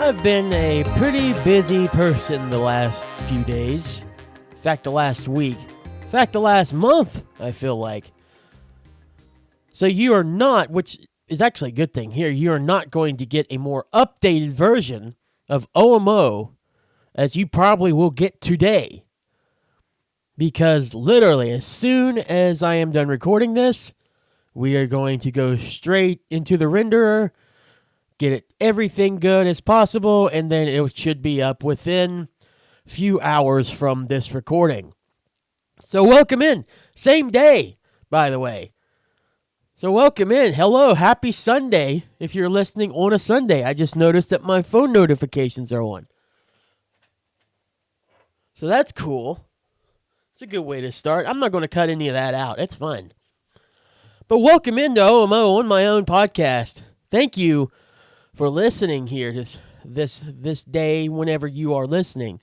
I've been a pretty busy person the last few days. In fact, the last week. In fact, the last month, I feel like. So you are not, which is actually a good thing here, you are not going to get a more updated version of OMO as you probably will get today. Because literally, as soon as I am done recording this, we are going to go straight into the renderer, get it everything good as possible, and then it should be up within a few hours from this recording. So welcome in. Same day, by the way. So welcome in. Hello, happy Sunday if you're listening on a Sunday. I just noticed that my phone notifications are on. So that's cool. It's a good way to start. I'm not going to cut any of that out. It's fun. But welcome into OMO on my own podcast. Thank you for listening here this day whenever you are listening.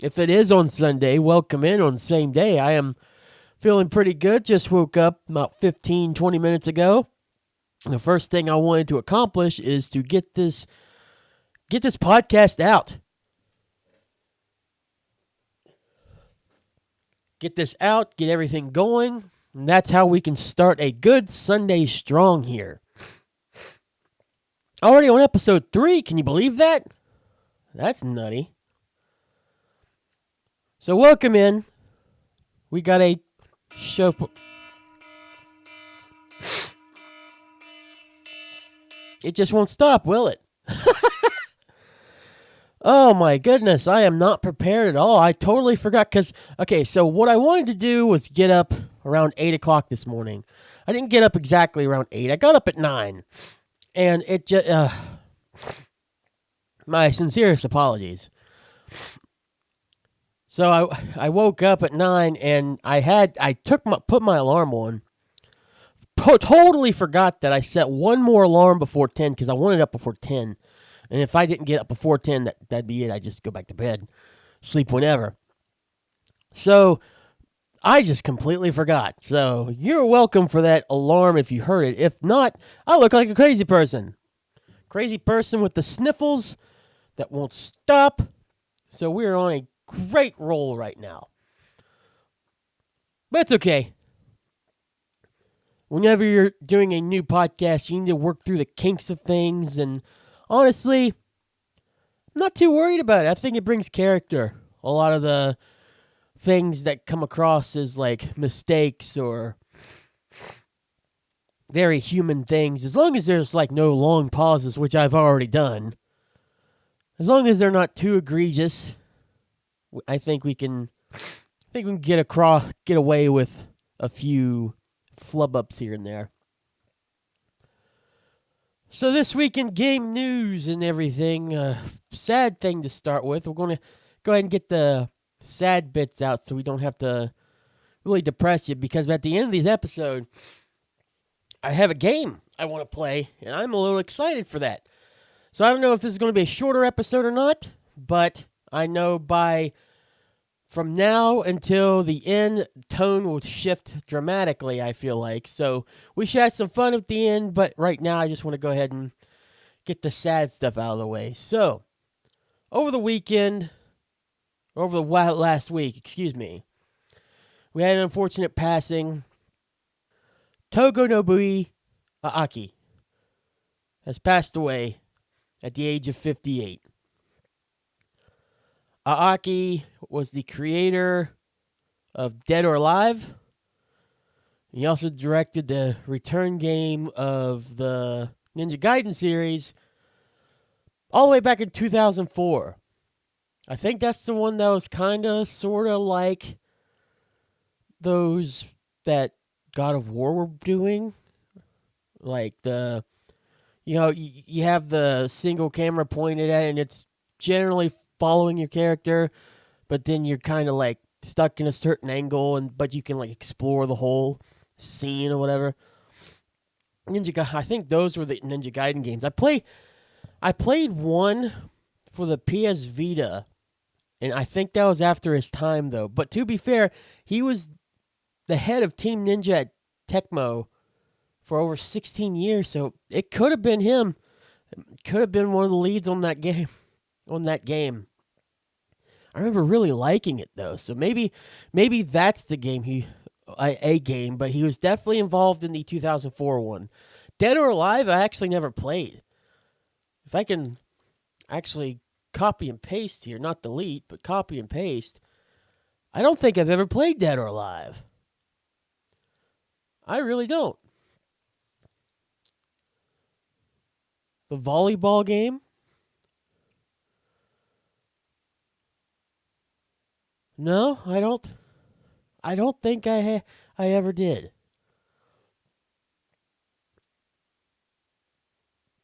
If it is on Sunday, welcome in on the same day. I am feeling pretty good. Just woke up about 15, 20 minutes ago. The first thing I wanted to accomplish is to get this podcast out. Get this out, get everything going, and that's how we can start a good Sunday strong here. Already on episode 3, can you believe that? That's nutty. So welcome in. We got a show. It just won't stop, will it? Oh my goodness, I am not prepared at all. I totally forgot so what I wanted to do was get up around 8 o'clock this morning. I didn't get up exactly around 8. I got up at 9. And it just, my sincerest apologies. So I woke up at 9 and put my alarm on. Totally forgot that I set one more alarm before 10 because I wanted up before 10. And if I didn't get up before 10, that'd be it. I'd just go back to bed, sleep whenever. So I just completely forgot. So you're welcome for that alarm if you heard it. If not, I look like a crazy person. Crazy person with the sniffles that won't stop. So we're on a great roll right now. But it's okay. Whenever you're doing a new podcast, you need to work through the kinks of things. And honestly, I'm not too worried about it. I think it brings character. A lot of the things that come across as like mistakes or very human things, as long as there's like no long pauses, which I've already done, as long as they're not too egregious, I think we can get away with a few flub ups here and there. So this week in game news and everything, sad thing to start with. We're going to go ahead and get the sad bits out so we don't have to really depress you, because at the end of this episode, I have a game I want to play, and I'm a little excited for that. So I don't know if this is going to be a shorter episode or not, but I know from now until the end, tone will shift dramatically, I feel like. So we should have some fun at the end, but right now I just want to go ahead and get the sad stuff out of the way. So, over the last week, we had an unfortunate passing. Tomonobu Itagaki has passed away at the age of 58. Itagaki was the creator of Dead or Alive. He also directed the return game of the Ninja Gaiden series all the way back in 2004. I think that's the one that was kind of, sort of like those that God of War were doing. Like you have the single camera pointed at it, and it's generally following your character, but then you're kind of like stuck in a certain angle, but you can like explore the whole scene or whatever. I think those were the Ninja Gaiden games. I played one for the PS Vita, and I think that was after his time though. But to be fair, he was the head of Team Ninja at Tecmo for over 16 years, so it could have been him. could have been one of the leads on that game. I remember really liking it though. So maybe that's the game a game, but he was definitely involved in the 2004 one. Dead or Alive, I actually never played. If I can actually copy and paste here, not delete, but copy and paste. I don't think I've ever played Dead or Alive. I really don't. The volleyball game? No, I don't. I don't think I ever did.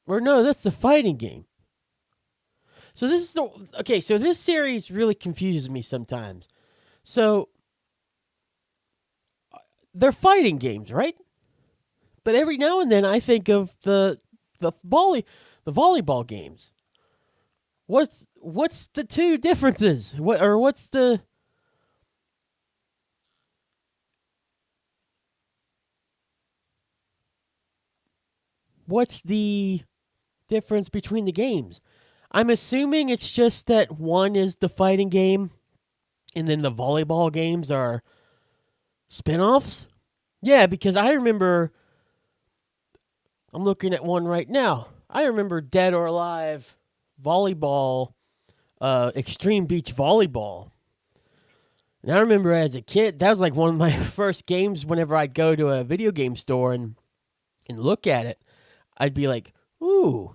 Or no, that's the fighting game. So this is the okay. So this series really confuses me sometimes. So they're fighting games, right? But every now and then I think of the volleyball games. What's the two differences? What's the difference between the games? I'm assuming it's just that one is the fighting game and then the volleyball games are spin-offs? Yeah, because I remember I'm looking at one right now. I remember Dead or Alive volleyball, Extreme Beach Volleyball. And I remember as a kid, that was like one of my first games whenever I'd go to a video game store and look at it. I'd be like, ooh,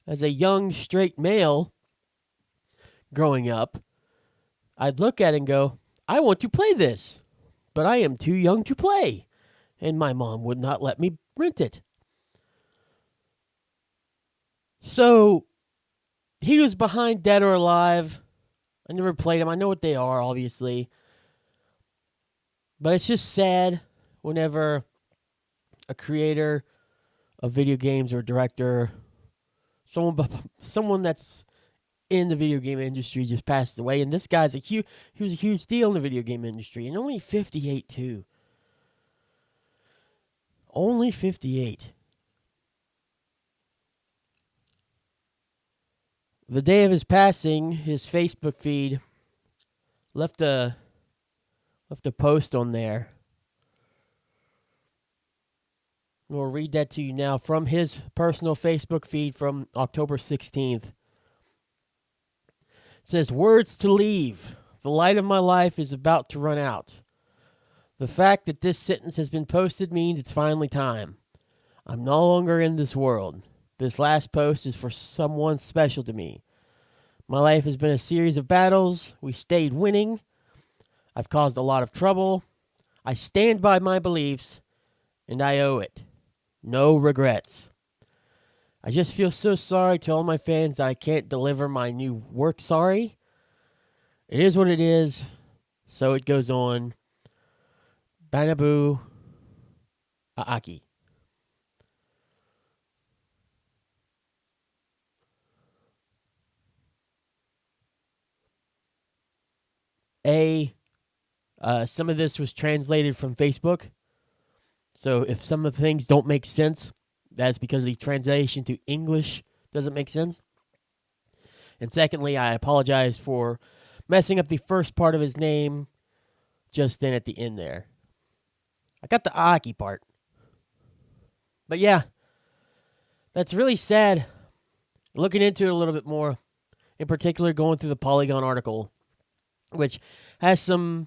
as a young straight male growing up, I'd look at it and go, I want to play this, but I am too young to play. And my mom would not let me rent it. So he was behind Dead or Alive. I never played them. I know what they are, obviously. But it's just sad whenever a creator of video games or a director, someone that's in the video game industry just passed away. And this guy's he was a huge deal in the video game industry. And only 58 too. Only 58. The day of his passing, his Facebook feed left a post on there. We'll read that to you now from his personal Facebook feed from October 16th. It says, "Words to leave. The light of my life is about to run out. The fact that this sentence has been posted means it's finally time. I'm no longer in this world. This last post is for someone special to me. My life has been a series of battles. We stayed winning. I've caused a lot of trouble. I stand by my beliefs, and I owe it. No regrets. I just feel so sorry to all my fans that I can't deliver my new work. Sorry. It is what it is. So it goes on. Tomonobu Itagaki." Some of this was translated from Facebook. So if some of the things don't make sense, that's because the translation to English doesn't make sense. And secondly, I apologize for messing up the first part of his name just then at the end there. I got the Aki part. But yeah, that's really sad. Looking into it a little bit more, in particular going through the Polygon article, which has some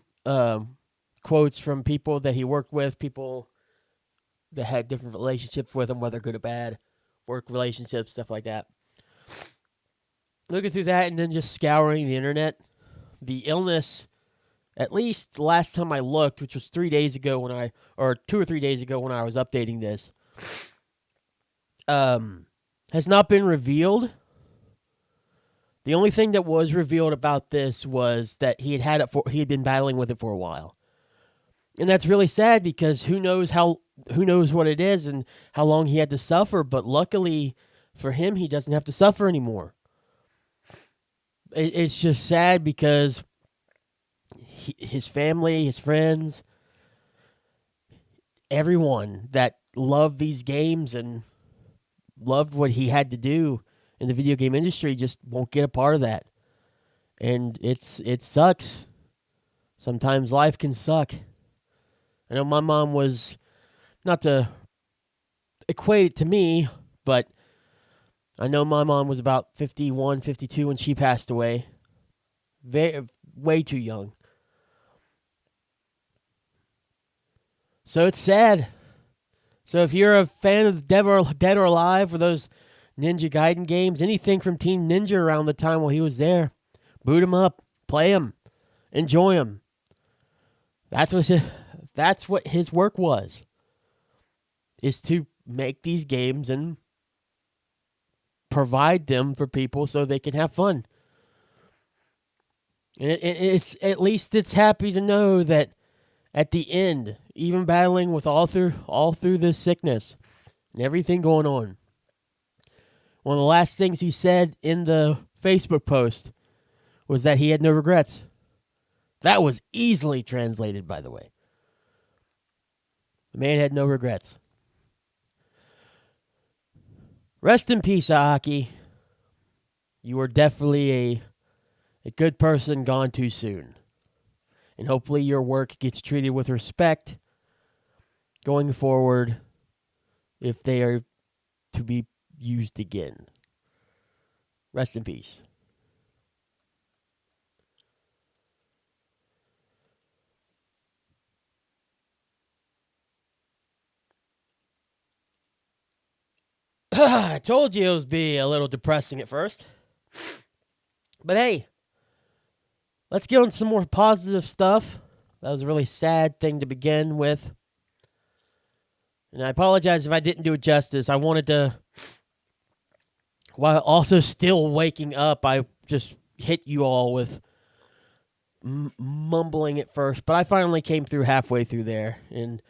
quotes from people that he worked with, people that had different relationships with him, whether good or bad, work relationships, stuff like that. Looking through that and then just scouring the internet, the illness, at least the last time I looked, which was 3 days ago or 2 or 3 days ago when I was updating this, has not been revealed. The only thing that was revealed about this was that he had been battling with it for a while. And that's really sad because who knows what it is and how long he had to suffer, but luckily for him he doesn't have to suffer anymore. It's just sad because his family, his friends, everyone that loved these games and loved what he had to do in the video game industry, just won't get a part of that. And it sucks. Sometimes life can suck. I know my mom was, not to equate it to me, but I know my mom was about 51, 52 when she passed away. Way too young. So it's sad. So if you're a fan of Dead or Alive or those Ninja Gaiden games, anything from Team Ninja around the time while he was there, boot him up, play him, enjoy him. That's what his work was, is to make these games and provide them for people so they can have fun. And it's at least it's happy to know that at the end, even battling with all through this sickness and everything going on, one of the last things he said in the Facebook post was that he had no regrets. That was easily translated, by the way. The man had no regrets. Rest in peace, Itagaki. You were definitely a good person gone too soon. And hopefully your work gets treated with respect going forward if they are to be used again. Rest in peace. I told you it was be a little depressing at first. But hey, let's get on some more positive stuff. That was a really sad thing to begin with. And I apologize if I didn't do it justice. I wanted to, while also still waking up, I just hit you all with mumbling at first. But I finally came through halfway through there. And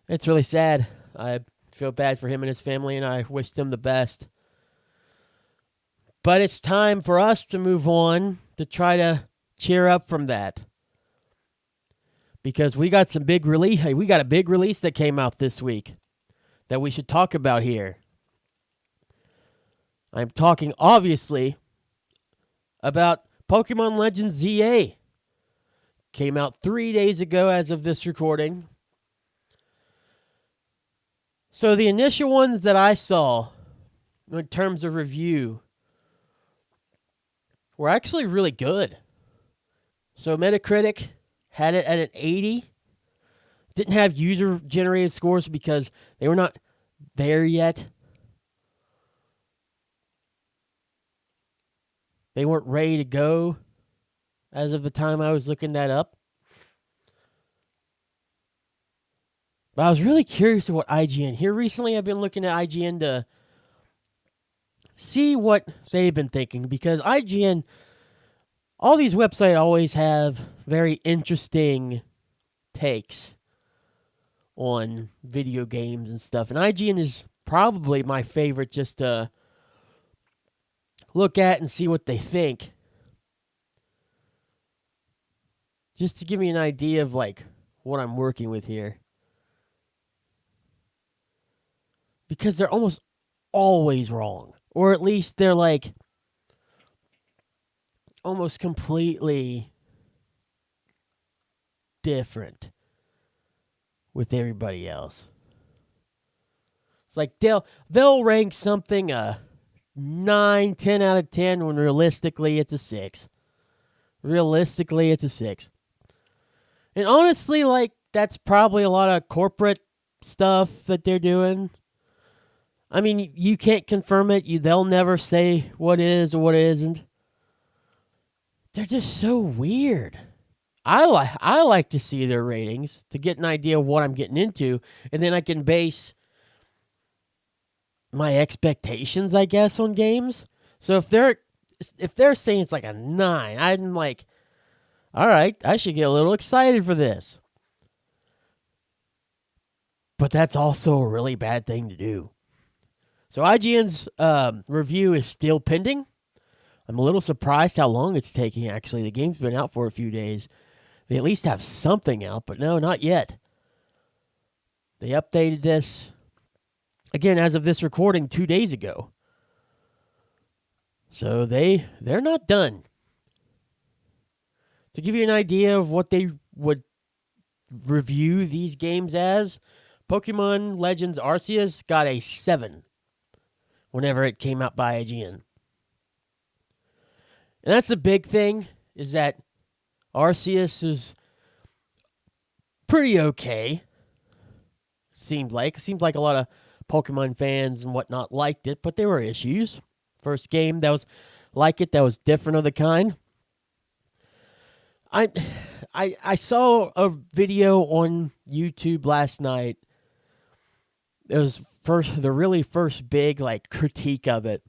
it's really sad. I feel bad for him and his family, and I wish them the best. But it's time for us to move on to try to cheer up from that. Because we got some big release. Hey, we got a big release that came out this week that we should talk about here. I'm talking, obviously, about Pokemon Legends ZA. Came out 3 days ago as of this recording. So the initial ones that I saw in terms of review were actually really good. So Metacritic had it at an 80. Didn't have user-generated scores because they were not there yet. They weren't ready to go as of the time I was looking that up. But I was really curious about IGN. Here recently I've been looking at IGN to see what they've been thinking. Because IGN, all these websites always have very interesting takes on video games and stuff. And IGN is probably my favorite just to look at and see what they think. Just to give me an idea of like what I'm working with here. Because they're almost always wrong. Or at least they're like almost completely different with everybody else. It's like they'll rank something a 9, 10 out of 10 when realistically it's a 6. Realistically it's a 6. And honestly, like, that's probably a lot of corporate stuff that they're doing. I mean, you can't confirm it. They'll never say what is or what isn't. They're just so weird. I like to see their ratings to get an idea of what I'm getting into, and then I can base my expectations, I guess, on games. So if they're saying it's like a 9, I'm like, all right, I should get a little excited for this. But that's also a really bad thing to do. So IGN's review is still pending. I'm a little surprised how long it's taking, actually. The game's been out for a few days. They at least have something out, but no, not yet. They updated this Again, as of this recording 2 days ago. So they're not done. To give you an idea of what they would review these games as, Pokemon Legends Arceus got a 7 whenever it came out by IGN. And that's the big thing, is that Arceus is pretty okay. Seemed like a lot of Pokemon fans and whatnot liked it, but there were issues. First game that was like it, that was different of the kind. I saw a video on YouTube last night. It was the really first big like critique of it.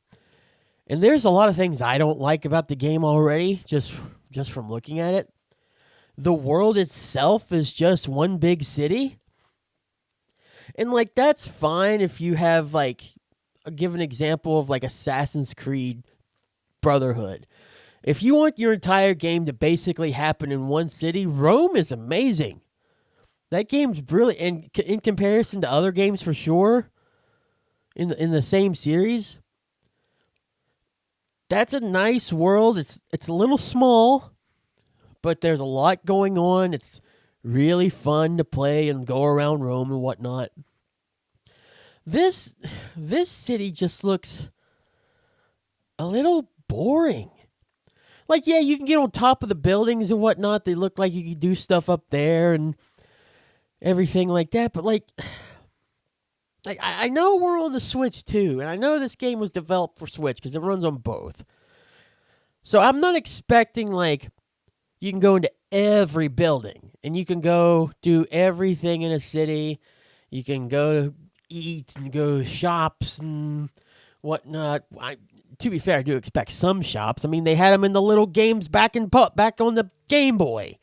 And there's a lot of things I don't like about the game already, just from looking at it. The world itself is just one big city. And like that's fine if you have like, I'll give an example of like Assassin's Creed Brotherhood. If you want your entire game to basically happen in one city, Rome is amazing. That game's brilliant in comparison to other games for sure. In the same series, that's a nice world. It's a little small, but there's a lot going on. It's really fun to play and go around Rome and whatnot. This city just looks a little boring. Like, yeah, you can get on top of the buildings and whatnot. They look like you can do stuff up there and everything like that. But, like I know we're on the Switch, too. And I know this game was developed for Switch because it runs on both. So I'm not expecting, like, you can go into every building. And you can go do everything in a city. You can go to eat and go to shops and whatnot. To be fair, I do expect some shops. I mean, they had them in the little games back on the Game Boy.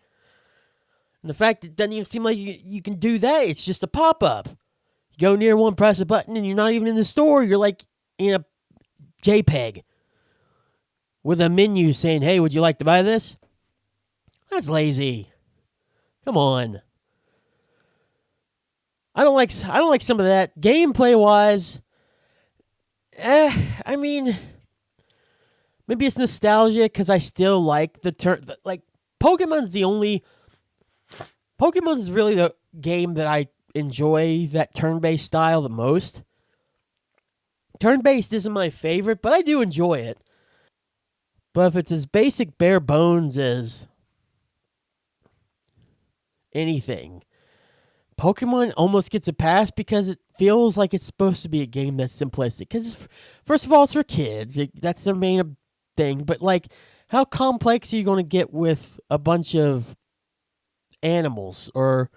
And the fact it doesn't even seem like you can do that, it's just a pop-up. You go near one, press a button, and you're not even in the store. You're like in a JPEG with a menu saying, hey, would you like to buy this? That's lazy. Come on. I don't like some of that. Gameplay-wise, I mean, maybe it's nostalgia because I still like the Pokemon's really the game that I enjoy that turn-based style the most. Turn-based isn't my favorite, but I do enjoy it. But if it's as basic bare bones as anything, Pokemon almost gets a pass because it feels like it's supposed to be a game that's simplistic. Because, first of all, it's for kids. That's their main thing. But, like, how complex are you going to get with a bunch of animals or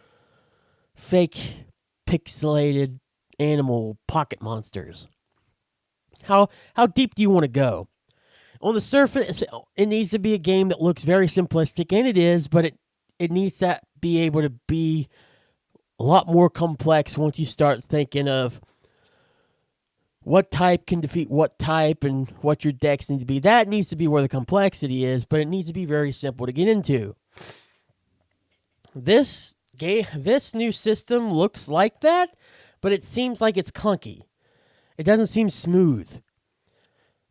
fake pixelated animal pocket monsters? How deep do you want to go? On the surface, it needs to be a game that looks very simplistic, and it is, but it needs to be able to be a lot more complex once you start thinking of what type can defeat what type and what your decks need to be. That needs to be where the complexity is, but it needs to be very simple to get into. This new system looks like that, but it seems like it's clunky. It doesn't seem smooth.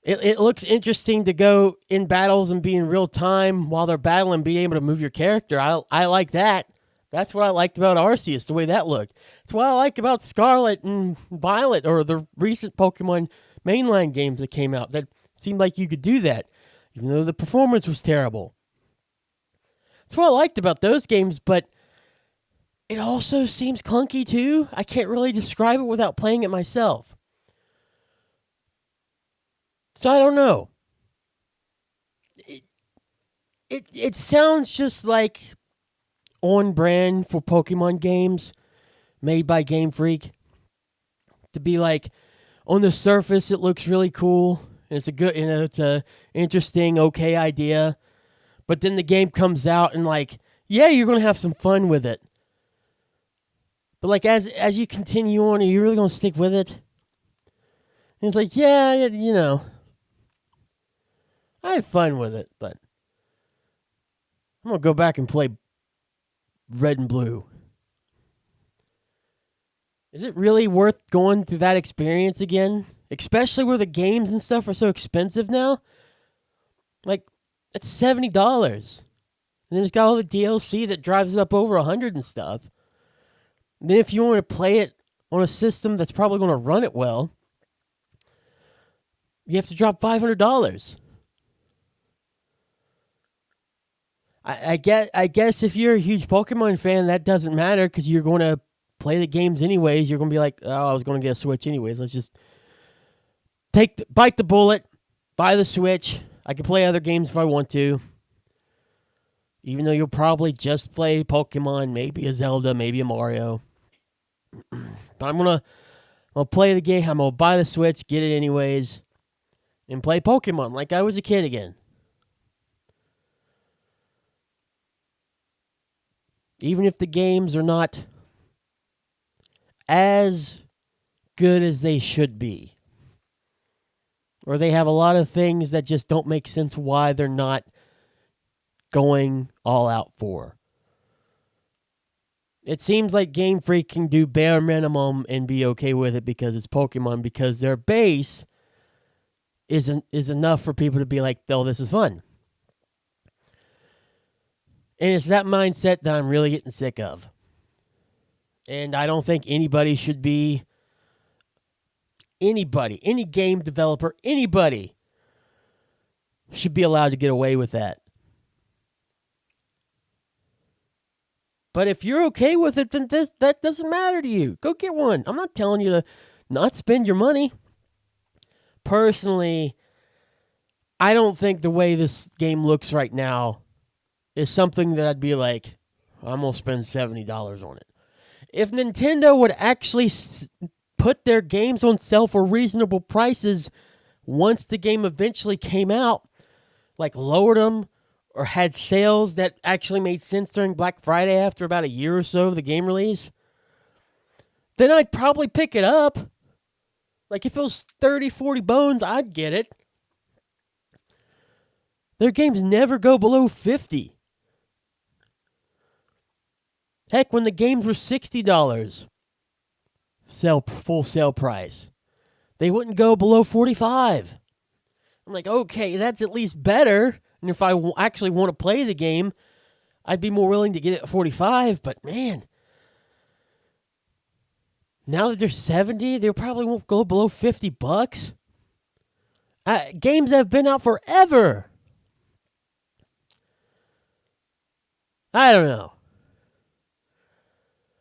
It looks interesting to go in battles and be in real time while they're battling, being able to move your character. I like that. That's what I liked about Arceus, the way that looked. It's what I like about Scarlet and Violet, or the recent Pokemon mainline games that came out. That seemed like you could do that, even though the performance was terrible. That's what I liked about those games, but it also seems clunky too. I can't really describe it without playing it myself. So I don't know. It sounds just like on brand for Pokemon games made by Game Freak. To be like, on the surface, it looks really cool. And it's a interesting, okay idea. But then the game comes out and like, yeah, you're going to have some fun with it. But like, as you continue on, are you really going to stick with it? And it's like, yeah, you know, I had fun with it, but I'm going to go back and play Red and Blue. Is it really worth going through that experience again? Especially where the games and stuff are so expensive now? Like, it's $70. And then it's got all the DLC that drives it up over 100 and stuff. And then if you want to play it on a system that's probably going to run it well, you have to drop $500. I guess if you're a huge Pokemon fan, that doesn't matter because you're going to play the games anyways. You're going to be like, oh, I was going to get a Switch anyways. Let's just bite the bullet, buy the Switch. I can play other games if I want to. Even though you'll probably just play Pokemon, maybe a Zelda, maybe a Mario. But I'm gonna play the game. I'm gonna buy the Switch, get it anyways, and play Pokemon like I was a kid again. Even if the games are not as good as they should be. Or they have a lot of things that just don't make sense why they're not going all out for. It seems like Game Freak can do bare minimum and be okay with it because it's Pokemon, because their base is enough for people to be like, oh, this is fun. And it's that mindset that I'm really getting sick of. And I don't think anybody should be, any game developer, anybody should be allowed to get away with that. But if you're okay with it, then that doesn't matter to you. Go get one. I'm not telling you to not spend your money. Personally, I don't think the way this game looks right now is something that I'd be like, I'm going to spend $70 on it. If Nintendo would actually put their games on sale for reasonable prices once the game eventually came out, like lowered them, or had sales that actually made sense during Black Friday after about a year or so of the game release, then I'd probably pick it up. Like if it was 30, 40 bones, I'd get it. Their games never go below 50. Heck, when the games were $60 full sale price, they wouldn't go below 45. I'm like, okay, that's at least better. And if I actually want to play the game, I'd be more willing to get it at 45. But man, now that they're 70, they probably won't go below $50. Games have been out forever. I don't know.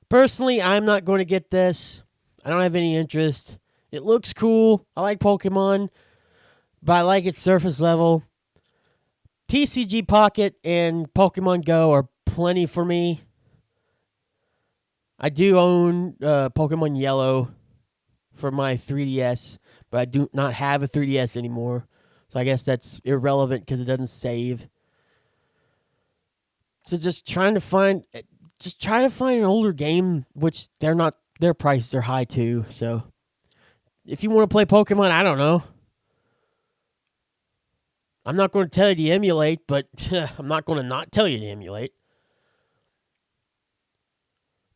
Personally, I'm not going to get this. I don't have any interest. It looks cool. I like Pokemon, but I like its surface level. TCG Pocket and Pokemon Go are plenty for me. I do own Pokemon Yellow for my 3DS, but I do not have a 3DS anymore. So I guess that's irrelevant because it doesn't save. So just try to find an older game, which their prices are high too. So if you want to play Pokemon, I don't know. I'm not going to tell you to emulate, but I'm not going to not tell you to emulate.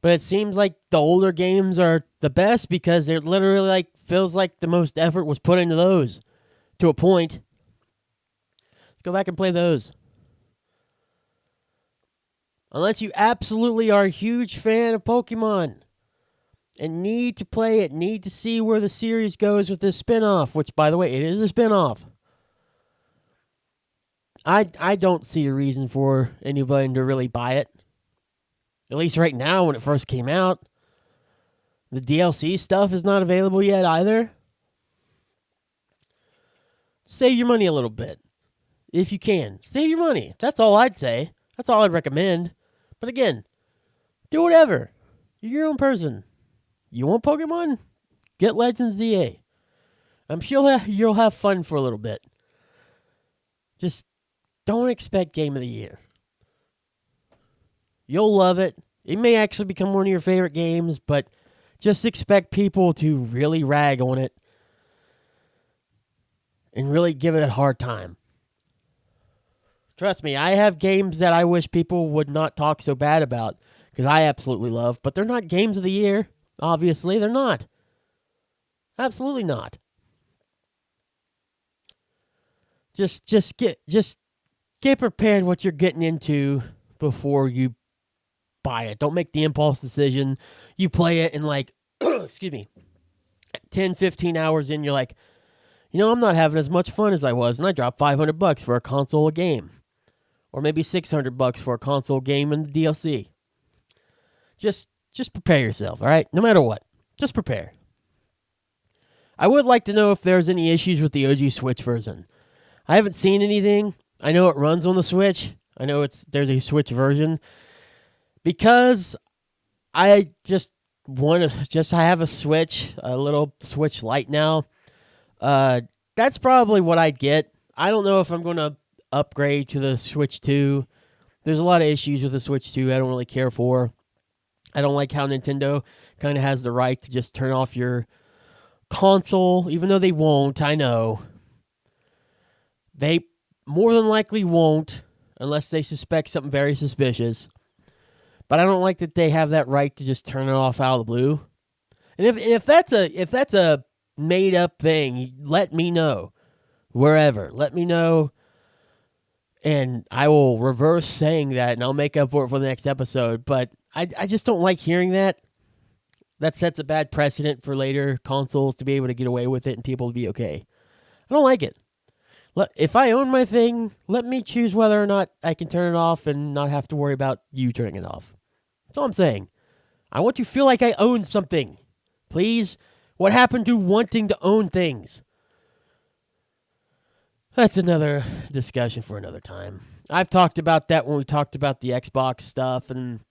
But it seems like the older games are the best because they're literally like, feels like the most effort was put into those to a point. Let's go back and play those. Unless you absolutely are a huge fan of Pokemon and need to play it, need to see where the series goes with this spinoff, which, by the way, it is a spinoff. I don't see a reason for anybody to really buy it. At least right now when it first came out. The DLC stuff is not available yet either. Save your money a little bit. If you can. Save your money. That's all I'd say. That's all I'd recommend. But again, do whatever. You're your own person. You want Pokemon? Get Legends ZA. I'm sure you'll have fun for a little bit. Just don't expect Game of the Year. You'll love it. It may actually become one of your favorite games, but just expect people to really rag on it and really give it a hard time. Trust me, I have games that I wish people would not talk so bad about because I absolutely love, but they're not games of the year. Obviously, they're not. Absolutely not. Just get prepared what you're getting into before you buy it. Don't make the impulse decision. You play it in like, excuse me, 10, 15 hours in, you're like, I'm not having as much fun as I was, and I dropped $500 for a console game. Or maybe $600 for a console game and the DLC. Just prepare yourself, all right? No matter what. Just prepare. I would like to know if there's any issues with the OG Switch version. I haven't seen anything. I know it runs on the Switch. I know there's a Switch version. Because I just want to I have a Switch, a little Switch Lite now. That's probably what I'd get. I don't know if I'm going to upgrade to the Switch 2. There's a lot of issues with the Switch 2 I don't really care for. I don't like how Nintendo kind of has the right to just turn off your console, even though they won't, I know. They more than likely won't, unless they suspect something very suspicious. But I don't like that they have that right to just turn it off out of the blue. And if that's a made up thing, let me know. Wherever. Let me know. And I will reverse saying that, and I'll make up for it for the next episode. But I just don't like hearing that. That sets a bad precedent for later consoles to be able to get away with it and people to be okay. I don't like it. If I own my thing, let me choose whether or not I can turn it off and not have to worry about you turning it off. That's all I'm saying. I want to feel like I own something. Please? What happened to wanting to own things? That's another discussion for another time. I've talked about that when we talked about the Xbox stuff, and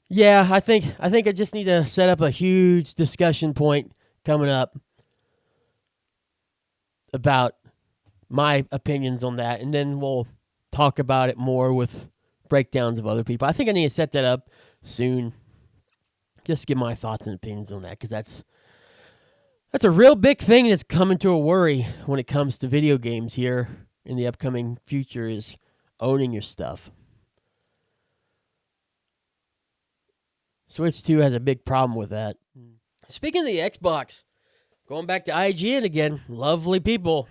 yeah, I think I just need to set up a huge discussion point coming up about my opinions on that, and then we'll talk about it more with breakdowns of other people. I think I need to set that up soon. Just give my thoughts and opinions on that, because that's a real big thing that's coming to a worry when it comes to video games here in the upcoming future, is owning your stuff. Switch 2 has a big problem with that. Speaking of the Xbox, going back to IGN again, lovely people.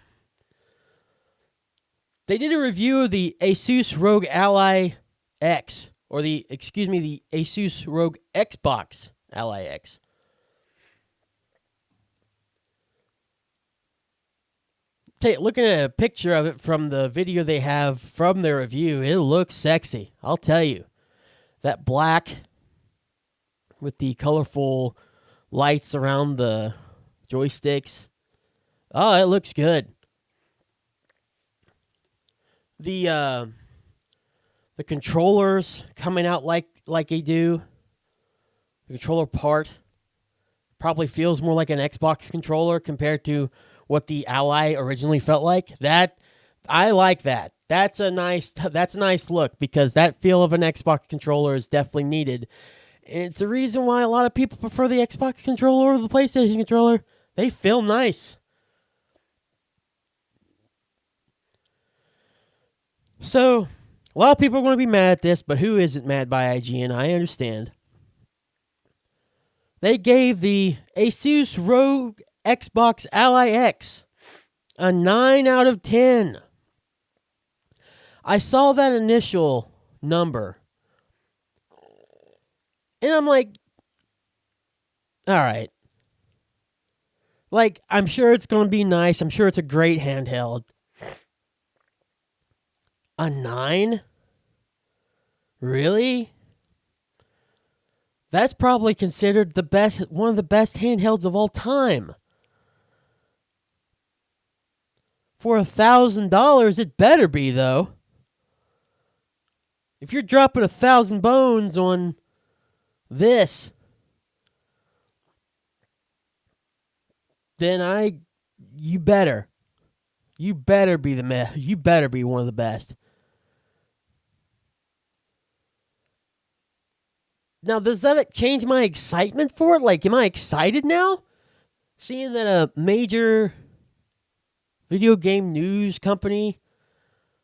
They did a review of the Asus ROG Ally X, or the Asus ROG Xbox Ally X. Looking at a picture of it from the video they have from their review, it looks sexy. I'll tell you. That black with the colorful lights around the joysticks. Oh, it looks good. The controllers coming out like they do. The controller part probably feels more like an Xbox controller compared to what the Ally originally felt like. I like that. That's a nice look, because that feel of an Xbox controller is definitely needed. And it's the reason why a lot of people prefer the Xbox controller over the PlayStation controller. They feel nice. So, a lot of people are going to be mad at this, but who isn't mad by IGN? I understand. They gave the Asus ROG Xbox Ally X a 9 out of 10. I saw that initial number, and I'm like, all right. Like, I'm sure it's going to be nice. I'm sure it's a great handheld. A 9? Really? That's probably considered one of the best handhelds of all time. For $1,000, it better be, though. If you're dropping 1,000 bones on this, then you better be you better be one of the best. Now, does that change my excitement for it? Like, am I excited now? Seeing that a major video game news company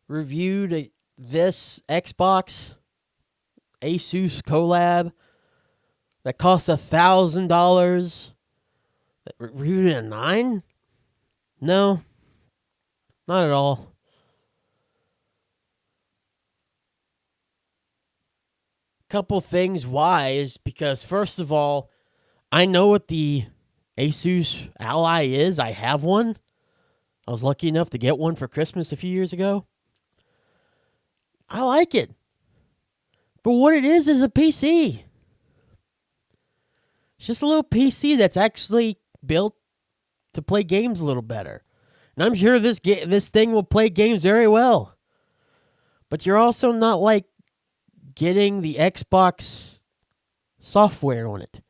reviewed this Xbox Asus collab that costs $1,000 that reviewed at a 9? No, not at all. Couple things why is because, first of all, I know what the Asus Ally is. I have one. I was lucky enough to get one for Christmas a few years ago. I like it. But what it is a PC. It's just a little PC that's actually built to play games a little better. And I'm sure this thing will play games very well. But you're also not like getting the Xbox software on it.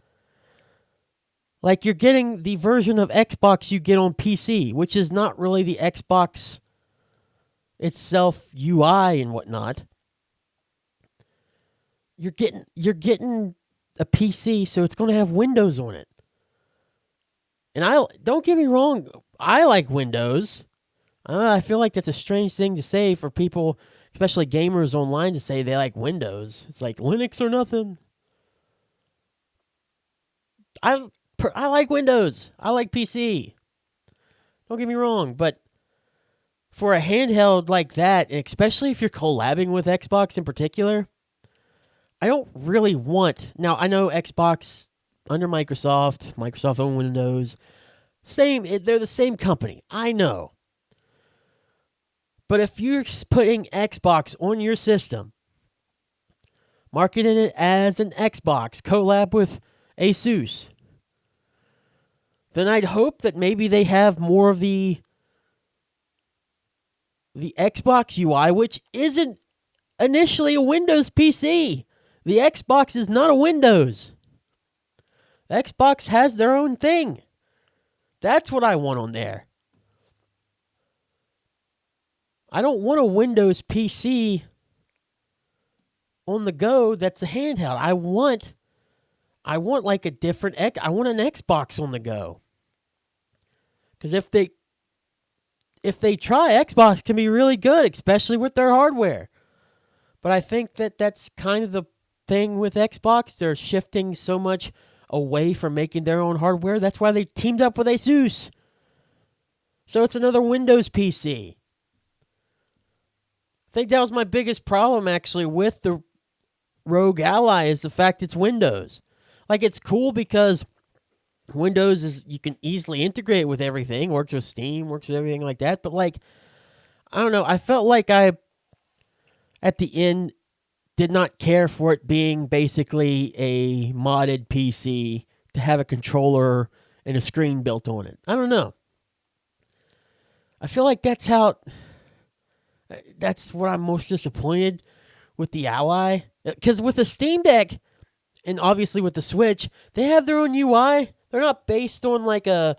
Like you're getting the version of Xbox you get on PC, which is not really the Xbox itself UI and whatnot. You're getting a PC, so it's going to have Windows on it. And don't get me wrong, I like Windows. I feel like that's a strange thing to say for people, especially gamers online, to say they like Windows. It's like Linux or nothing. I like Windows. I like PC. Don't get me wrong, but for a handheld like that, and especially if you're collabing with Xbox in particular, I don't really want... Now, I know Xbox under Microsoft own Windows. They're the same company. I know. But if you're putting Xbox on your system, marketing it as an Xbox collab with Asus, then I'd hope that maybe they have more of the Xbox UI, which isn't initially a Windows PC. The Xbox is not a Windows. Xbox has their own thing. That's what I want on there. I don't want a Windows PC on the go that's a handheld. I want like a different... I want an Xbox on the go. Because if they try, Xbox can be really good, especially with their hardware. But I think that's kind of the thing with Xbox. They're shifting so much away from making their own hardware. That's why they teamed up with Asus. So it's another Windows PC. I think that was my biggest problem, actually, with the Rogue Ally, is the fact it's Windows. Like, it's cool because Windows is, you can easily integrate with everything. Works with Steam, works with everything like that. But, like, I don't know. I felt like at the end, did not care for it being basically a modded PC to have a controller and a screen built on it. I don't know. I feel like that's what I'm most disappointed with the Ally. Because with the Steam Deck, and obviously with the Switch, they have their own UI. They're not based on like a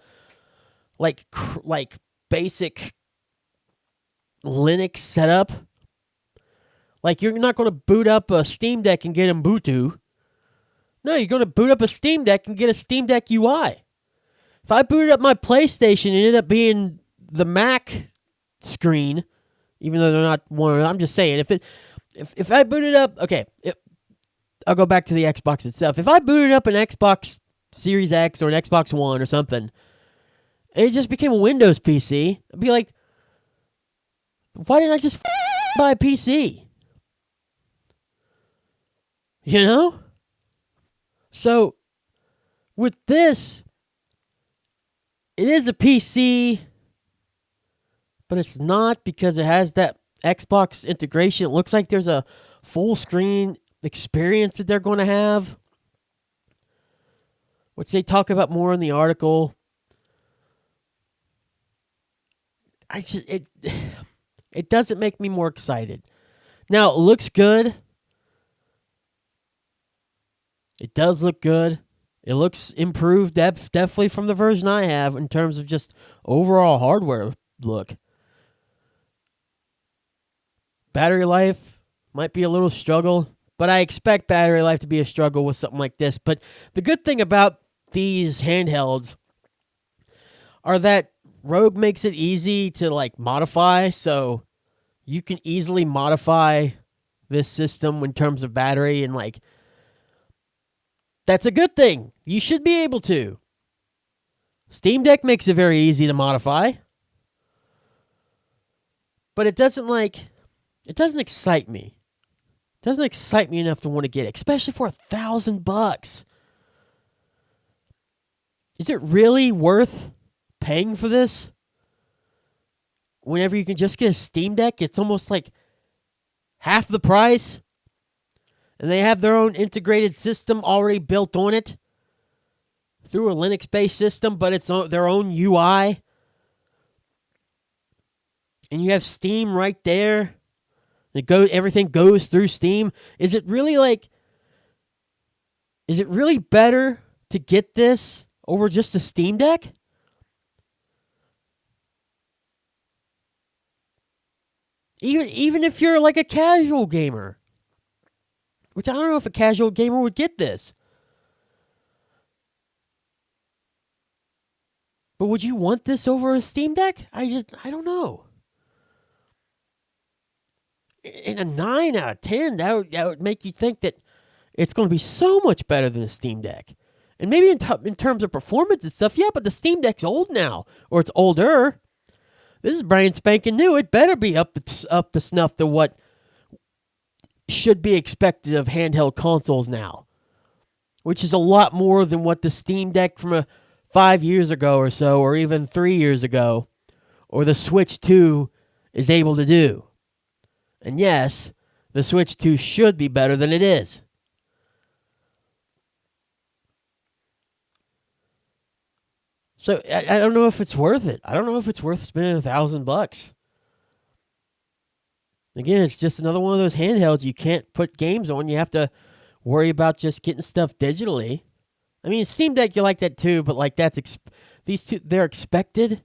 basic Linux setup. Like, you're not going to boot up a Steam Deck and get Ubuntu. No, you're going to boot up a Steam Deck and get a Steam Deck UI. If I booted up my PlayStation and it ended up being the Mac screen, even though they're not one, I'm just saying, if I booted up, okay, I'll go back to the Xbox itself. If I booted up an Xbox Series X or an Xbox One or something, and it just became a Windows PC, I'd be like, why didn't I just buy a PC? You know? So, with this, it is a PC, but it's not because it has that Xbox integration. It looks like there's a full screen experience that they're going to have, which they talk about more in the article. It doesn't make me more excited. Now, it looks good. It does look good. It looks improved, definitely from the version I have in terms of just overall hardware look. Battery life might be a little struggle, but I expect battery life to be a struggle with something like this. But the good thing about these handhelds are that Rogue makes it easy to like modify, so you can easily modify this system in terms of battery and like That's a good thing. You should be able to. Steam Deck makes it very easy to modify. But it doesn't excite me. It doesn't excite me enough to want to get it, especially for $1,000. Is it really worth paying for this? Whenever you can just get a Steam Deck, it's almost like half the price. And they have their own integrated system already built on it through a Linux-based system, but it's their own UI. And you have Steam right there. Everything goes through Steam. Is it really better to get this over just a Steam Deck? Even if you're like a casual gamer. Which I don't know if a casual gamer would get this. But would you want this over a Steam Deck? I don't know. In a 9 out of 10, that would make you think that it's going to be so much better than a Steam Deck. And maybe in terms of performance and stuff, yeah, but the Steam Deck's old now. Or it's older. This is brand spanking new. It better be up to snuff to what should be expected of handheld consoles now. Which is a lot more than what the Steam Deck from 5 years ago or so, or even 3 years ago, or the Switch 2 is able to do. And yes, the Switch 2 should be better than it is. So I don't know if it's worth it. I don't know if it's worth spending $1,000. Again, it's just another one of those handhelds you can't put games on. You have to worry about just getting stuff digitally. I mean, Steam Deck, you like that too, but like these two, they're expected.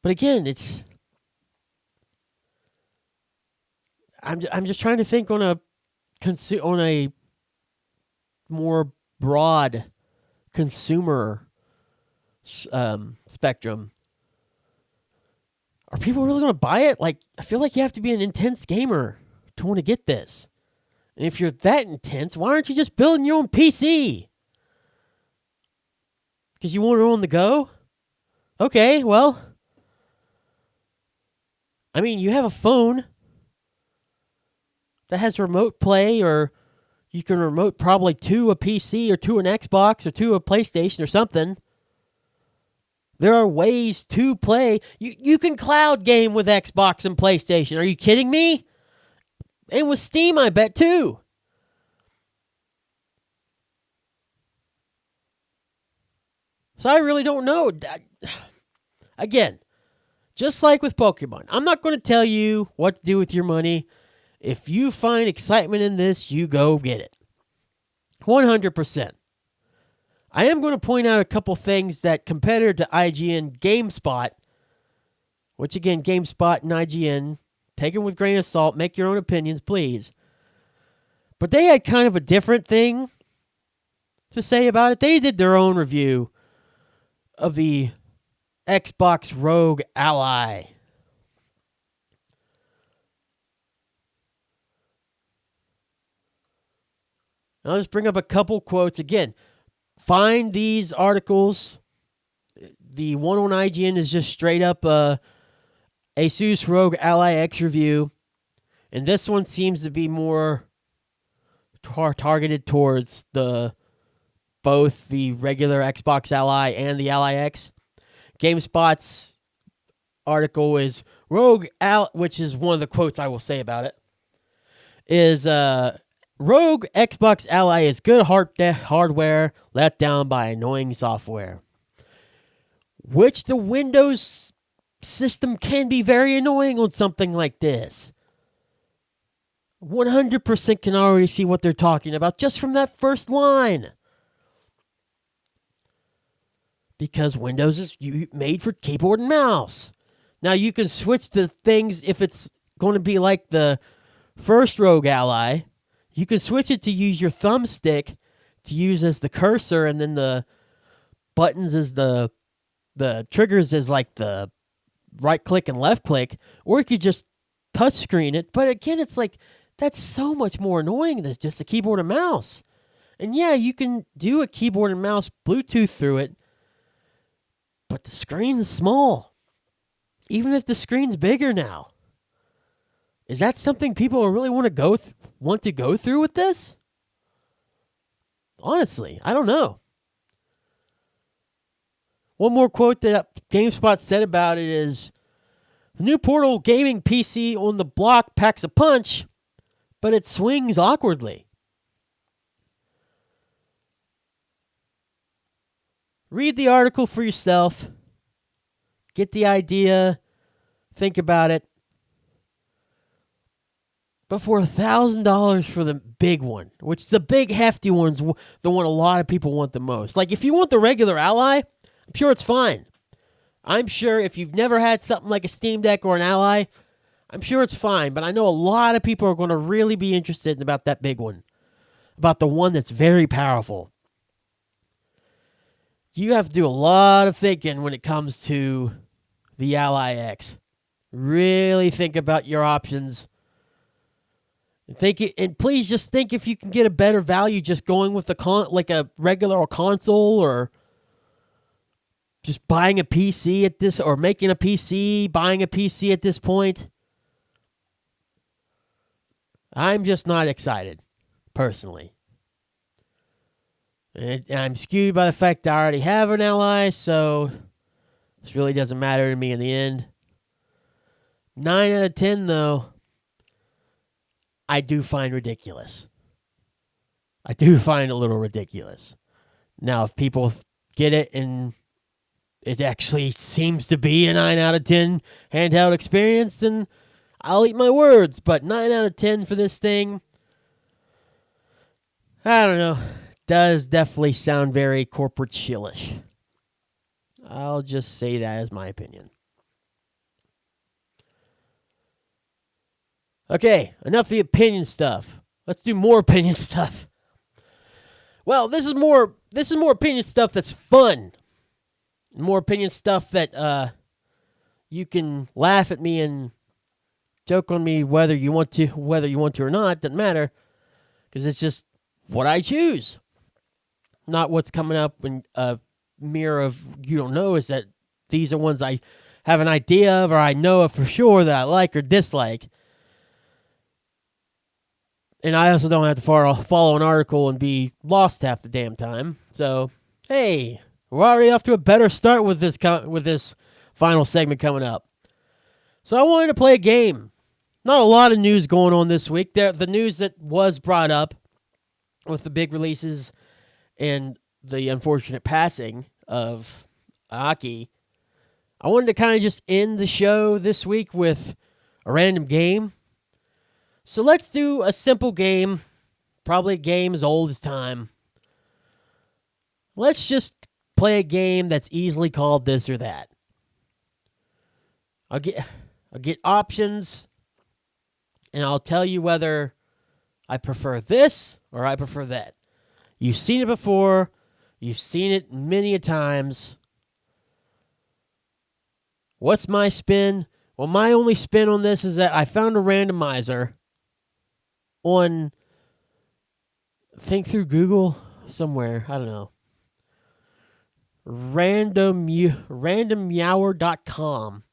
But again, I'm just trying to think on a more broad consumer spectrum. Are people really going to buy it? Like, I feel like you have to be an intense gamer to want to get this. And if you're that intense, why aren't you just building your own PC? Because you want it on the go? Okay, well, I mean, you have a phone that has remote play, or you can remote probably to a PC or to an Xbox or to a PlayStation or something. There are ways to play. You can cloud game with Xbox and PlayStation. Are you kidding me? And with Steam, I bet, too. So I really don't know. Again, just like with Pokemon, I'm not going to tell you what to do with your money. If you find excitement in this, you go get it. 100%. I am going to point out a couple things that competitor to IGN, GameSpot, which again, GameSpot and IGN, take it with a grain of salt, make your own opinions, please. But they had kind of a different thing to say about it. They did their own review of the Xbox Rogue Ally. I'll just bring up a couple quotes. Again, find these articles. The one on IGN is just straight up Asus Rogue Ally X review. And this one seems to be more targeted towards both the regular Xbox Ally and the Ally X. GameSpot's article is Rogue Ally, which is one of the quotes I will say about it, is Rogue Xbox Ally is good hardware let down by annoying software. Which the Windows system can be very annoying on something like this. 100% can already see what they're talking about just from that first line. Because Windows is made for keyboard and mouse. Now you can switch to things if it's going to be like the first Rogue Ally. You can switch it to use your thumbstick to use as the cursor, and then the buttons as the triggers as like the right click and left click, or you could just touch screen it. But again, it's like that's so much more annoying than just a keyboard and mouse. And yeah, you can do a keyboard and mouse Bluetooth through it, but the screen's small. Even if the screen's bigger now. Is that something people really want to go through with this? Honestly, I don't know. One more quote that GameSpot said about it is, the new portable gaming PC on the block packs a punch, but it swings awkwardly. Read the article for yourself. Get the idea. Think about it. But for $1,000 for the big one, which the big hefty one's the one a lot of people want the most. Like if you want the regular Ally, I'm sure it's fine. I'm sure if you've never had something like a Steam Deck or an Ally, I'm sure it's fine. But I know a lot of people are going to really be interested about that big one. About the one that's very powerful. You have to do a lot of thinking when it comes to the Ally X. Really think about your options. And please just think if you can get a better value just going with like a regular console, or just buying a PC at this, or making a PC, buying a PC at this point. I'm just not excited, personally. And I'm skewed by the fact I already have an Ally, so this really doesn't matter to me in the end. 9 out of 10, though, I do find ridiculous. I do find a little ridiculous. Now, if people get it and it actually seems to be a 9 out of 10 handheld experience, then I'll eat my words. But 9 out of 10 for this thing, I don't know. Does definitely sound very corporate shillish. I'll just say that as my opinion. Okay, enough of the opinion stuff. Let's do more opinion stuff. Well, this is more opinion stuff that's fun. More opinion stuff that you can laugh at me and joke on me whether you want to or not. Doesn't matter, because it's just what I choose, not what's coming up in a mirror of you don't know. Is that these are ones I have an idea of, or I know for sure that I like or dislike. And I also don't have to follow an article and be lost half the damn time. So, hey, we're already off to a better start with this final segment coming up. So I wanted to play a game. Not a lot of news going on this week. The news that was brought up with the big releases and the unfortunate passing of Aki, I wanted to kind of just end the show this week with a random game. So let's do a simple game, probably a game as old as time. Let's just play a game that's easily called this or that. I'll get options, and I'll tell you whether I prefer this or I prefer that. You've seen it before. You've seen it many a times. What's my spin? Well, my only spin on this is that I found a randomizer on, think through Google somewhere, I don't know, randommeower.com.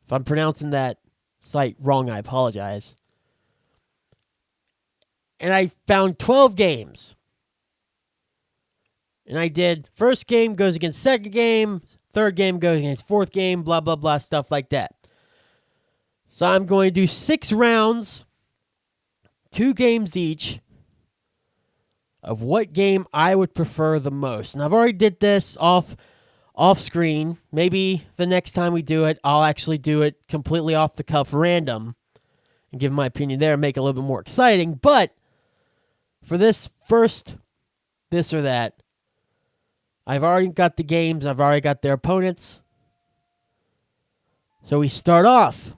If I'm pronouncing that site wrong, I apologize. And I found 12 games. And I did, first game goes against second game, third game goes against fourth game, blah, blah, blah, stuff like that. So I'm going to do 6 rounds, 2 games each, of what game I would prefer the most. And I've already did this off screen. Maybe the next time we do it, I'll actually do it completely off the cuff random and give my opinion there and make it a little bit more exciting. But for this first, this or that, I've already got the games. I've already got their opponents. So we start off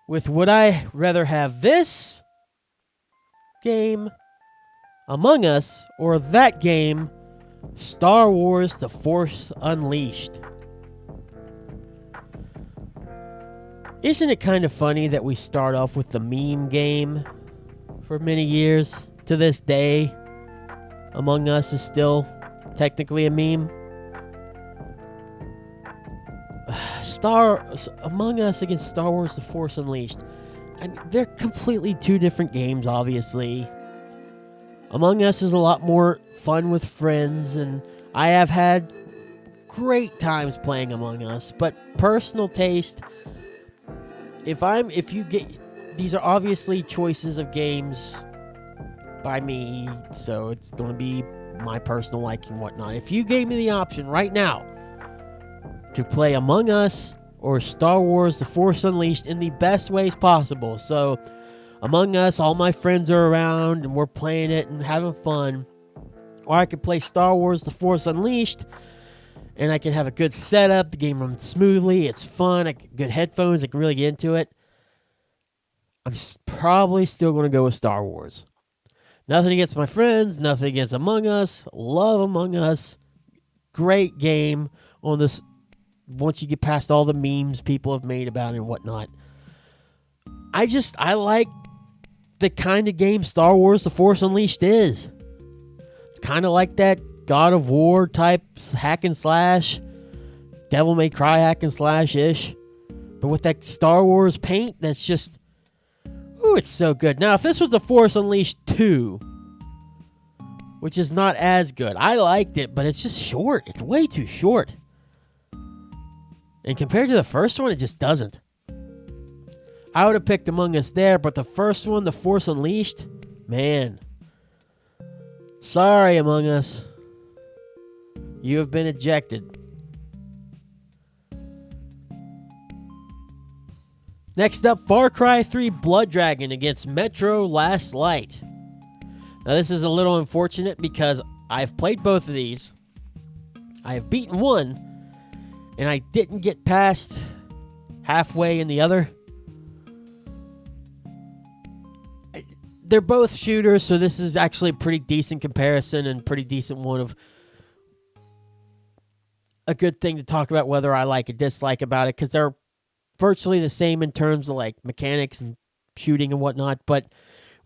with, would I rather have this game, Among Us, or that game, Star Wars The Force Unleashed? Isn't it kind of funny that we start off with the meme game for many years? to this day, Among Us is still technically a meme. Among Us against Star Wars The Force Unleashed. I mean, they're completely two different games, obviously. Among Us is a lot more fun with friends, and I have had great times playing Among Us, but personal taste, these are obviously choices of games by me, so it's going to be my personal liking and whatnot. If you gave me the option right now to play Among Us or Star Wars The Force Unleashed in the best ways possible, so Among Us, all my friends are around and we're playing it and having fun, or I could play Star Wars The Force Unleashed and I can have a good setup, the game runs smoothly, it's fun, I get good headphones, I can really get into it, I'm probably still going to go with Star Wars. Nothing against my friends, nothing against Among Us, love Among Us, great game on this, once you get past all the memes people have made about it and whatnot. I like the kind of game Star Wars The Force Unleashed is. It's kind of like that God of War type hack and slash, Devil May Cry hack and slash-ish, but with that Star Wars paint that's just, ooh, it's so good. Now, if this was The Force Unleashed 2, which is not as good, I liked it, but it's just short. It's way too short. And compared to the first one, it just doesn't. I would have picked Among Us there, but the first one, The Force Unleashed, man. Sorry, Among Us. You have been ejected. Next up, Far Cry 3 Blood Dragon against Metro Last Light. Now, this is a little unfortunate because I've played both of these. I have beaten one, and I didn't get past halfway in the other. They're both shooters, so this is actually a pretty decent comparison and pretty decent one of a good thing to talk about whether I like or dislike about it, because they're virtually the same in terms of like mechanics and shooting and whatnot, but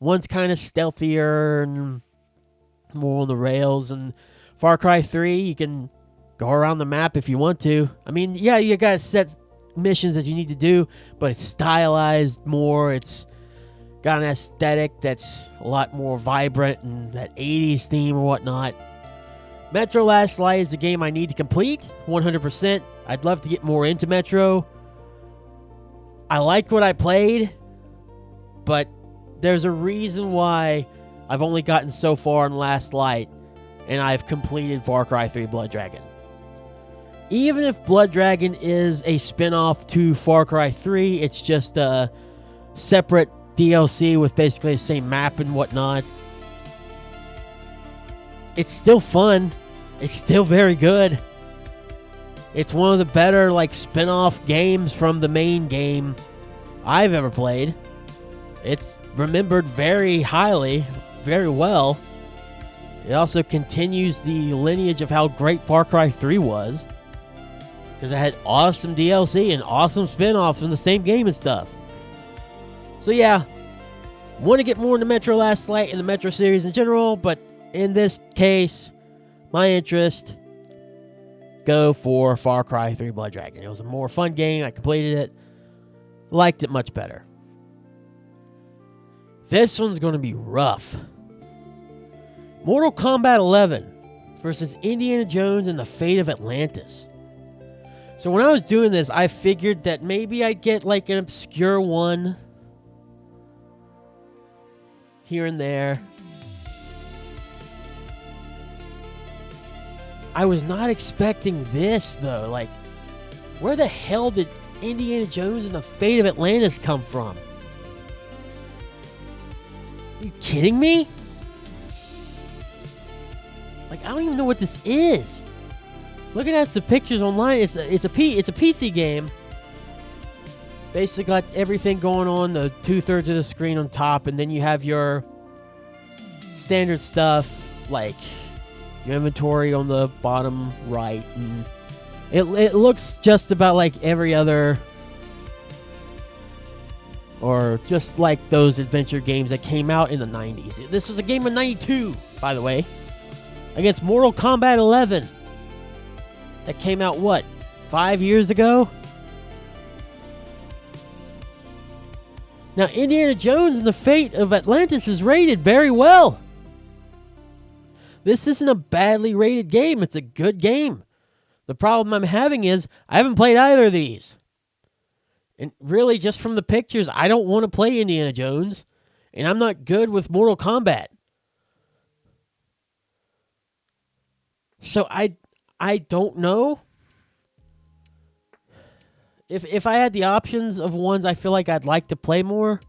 one's kind of stealthier and more on the rails, and Far Cry 3, you can go around the map if you want to. I mean, yeah, you got set missions that you need to do, but it's stylized more. It's got an aesthetic that's a lot more vibrant and that 80s theme or whatnot. Metro Last Light is a game I need to complete 100%. I'd love to get more into Metro. I liked what I played, but there's a reason why I've only gotten so far in Last Light, and I've completed Far Cry 3 Blood Dragon. Even if Blood Dragon is a spin-off to Far Cry 3, it's just a separate DLC with basically the same map and whatnot. It's still fun. It's still very good. It's one of the better like spin-off games from the main game I've ever played. It's remembered very highly, very well. It also continues the lineage of how great Far Cry 3 was, because it had awesome DLC and awesome spin-offs from the same game and stuff. So yeah, want to get more into Metro Last Light and the Metro series in general, but in this case, my interest, go for Far Cry 3 Blood Dragon. It was a more fun game. I completed it. Liked it much better. This one's going to be rough. Mortal Kombat 11 versus Indiana Jones and the Fate of Atlantis. So when I was doing this, I figured that maybe I'd get like an obscure one here and there. I was not expecting this, though. Like, where the hell did Indiana Jones and the Fate of Atlantis come from? Are you kidding me? Like, I don't even know what this is. Looking at some pictures online, it's a PC game. Basically got everything going on, the 2/3 of the screen on top, and then you have your standard stuff like your inventory on the bottom right, and it looks just about like every other or just like those adventure games that came out in the 90s. This was a game in 92, by the way, against Mortal Kombat 11. That came out, what, 5 years ago? Now, Indiana Jones and the Fate of Atlantis is rated very well. This isn't a badly rated game. It's a good game. The problem I'm having is I haven't played either of these. And really, just from the pictures, I don't want to play Indiana Jones. And I'm not good with Mortal Kombat. So I don't know. If I had the options of ones I feel like I'd like to play more,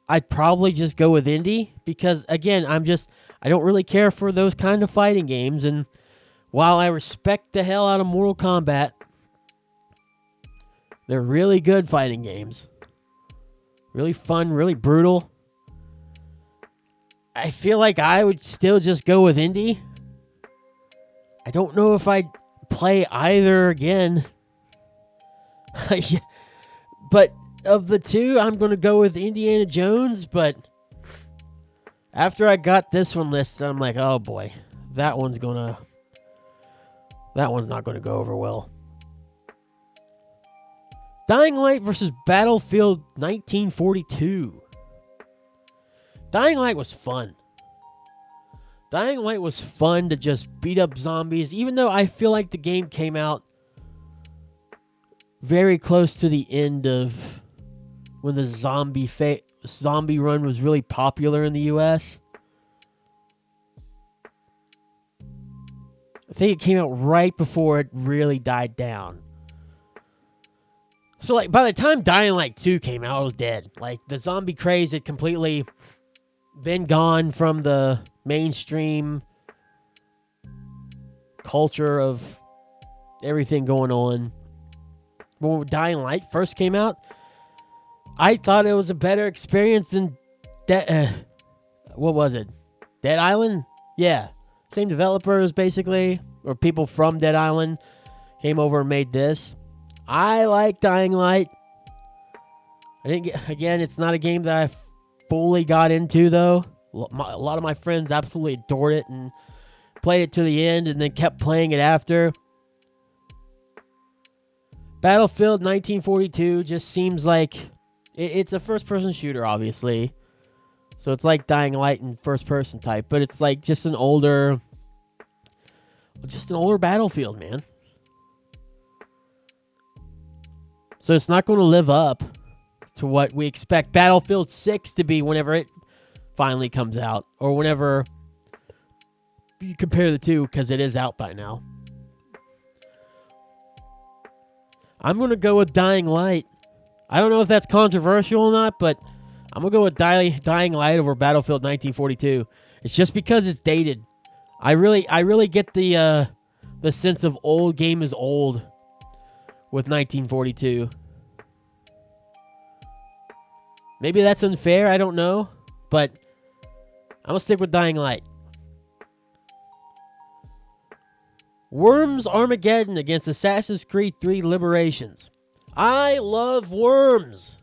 I'd probably just go with Indy. Because, again, I don't really care for those kind of fighting games. And while I respect the hell out of Mortal Kombat, they're really good fighting games. Really fun, really brutal. I feel like I would still just go with Indy. I don't know if I'd play either again. But of the two, I'm going to go with Indiana Jones. But after I got this one listed, I'm like, oh boy, that one's not going to go over well. Dying Light versus Battlefield 1942. Dying Light was fun. Dying Light was fun to just beat up zombies, even though I feel like the game came out very close to the end of when the zombie run was really popular in the US. I think it came out right before it really died down. So, like, by the time Dying Light 2 came out, I was dead. Like, the zombie craze had completely been gone from the mainstream culture of everything going on. But when Dying Light first came out, I thought it was a better experience than what was it? Dead Island? Yeah. Same developers, basically, or people from Dead Island came over and made this. I like Dying Light. Again, it's not a game that I fully got into, though. A lot of my friends absolutely adored it and played it to the end and then kept playing it after. Battlefield 1942 just seems like it's a first-person shooter, obviously. So it's like Dying Light in first-person type, but it's like just an older Battlefield, man. So it's not going to live up to what we expect Battlefield 6 to be whenever it finally comes out, or whenever you compare the two, because it is out by now. I'm going to go with Dying Light. I don't know if that's controversial or not, but I'm going to go with Dying Light over Battlefield 1942. It's just because it's dated. I really get the sense of old game is old with 1942. Maybe that's unfair, I don't know, but I'm going to stick with Dying Light. Worms Armageddon against Assassin's Creed 3 Liberations. I love Worms.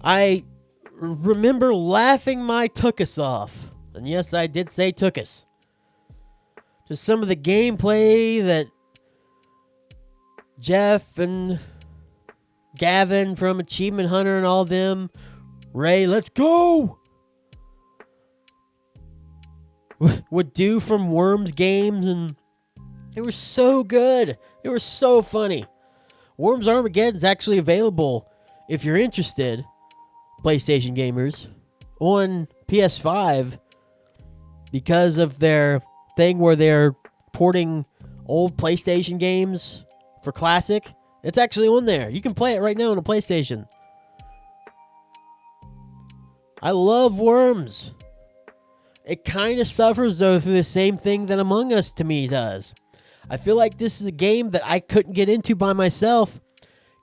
I remember laughing my tuchus off, and yes, I did say tuchus, to some of the gameplay that Jeff and Gavin from Achievement Hunter and all them, Ray, let's go, would do from Worms games, and they were so good. They were so funny. Worms Armageddon is actually available, if you're interested, PlayStation gamers, on PS5 because of their thing where they're porting old PlayStation games for Classic. It's actually on there. You can play it right now on a PlayStation. I love Worms. It kind of suffers, though, through the same thing that Among Us to me does. I feel like this is a game that I couldn't get into by myself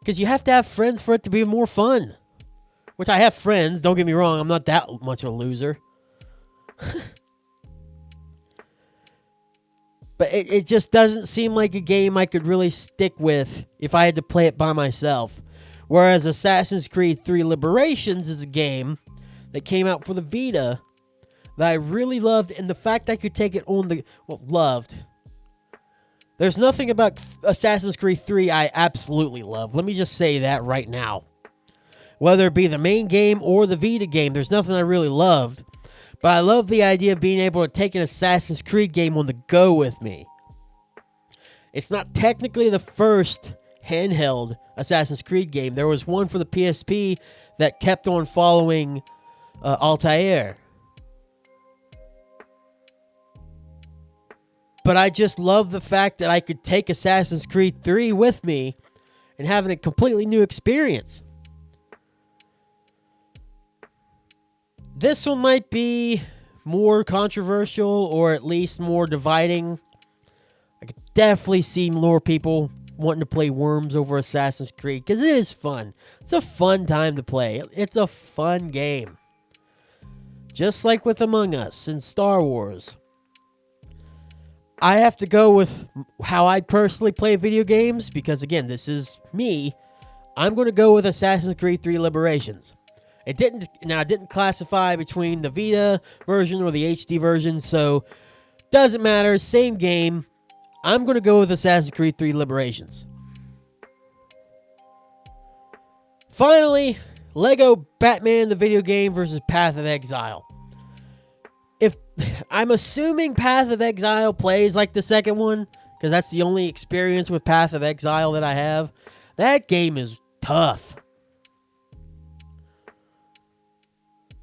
because you have to have friends for it to be more fun. Which I have friends, don't get me wrong, I'm not that much of a loser. But it just doesn't seem like a game I could really stick with if I had to play it by myself. Whereas Assassin's Creed 3 Liberations is a game that came out for the Vita that I really loved, and the fact I could take it on the... Well, loved. There's nothing about Assassin's Creed 3 I absolutely love. Let me just say that right now. Whether it be the main game or the Vita game, there's nothing I really loved. But I love the idea of being able to take an Assassin's Creed game on the go with me. It's not technically the first handheld Assassin's Creed game. There was one for the PSP that kept on following Altair. But I just love the fact that I could take Assassin's Creed 3 with me and have a completely new experience. This one might be more controversial or at least more dividing. I could definitely see more people wanting to play Worms over Assassin's Creed because it is fun. It's a fun time to play. It's a fun game. Just like with Among Us and Star Wars. I have to go with how I personally play video games because, again, this is me. I'm going to go with Assassin's Creed 3 Liberations. It didn't classify between the Vita version or the HD version, so doesn't matter. Same game. I'm going to go with Assassin's Creed 3 Liberations. Finally, Lego Batman the video game versus Path of Exile. If I'm assuming Path of Exile plays like the second one, because that's the only experience with Path of Exile that I have. That game is tough.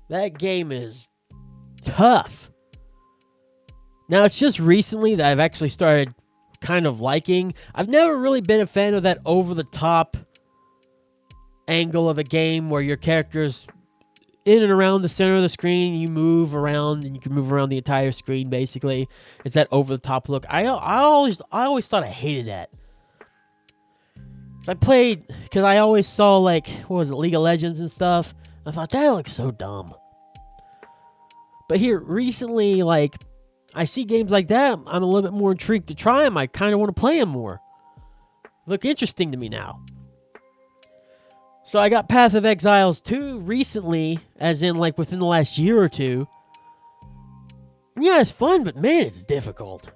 That game is tough. Now, it's just recently that I've actually started kind of liking. I've never really been a fan of that over-the-top angle of a game where your character's in and around the center of the screen. You move around, and you can move around the entire screen, basically. It's that over-the-top look. I always thought I hated that. So I played, because I always saw, like, what was it, League of Legends and stuff. I thought, that looks so dumb. But here, recently, like, I see games like that. I'm a little bit more intrigued to try them. I kind of want to play them more. Look interesting to me now. So I got Path of Exiles 2 recently, as in, like, within the last year or two. Yeah, it's fun, but man, it's difficult.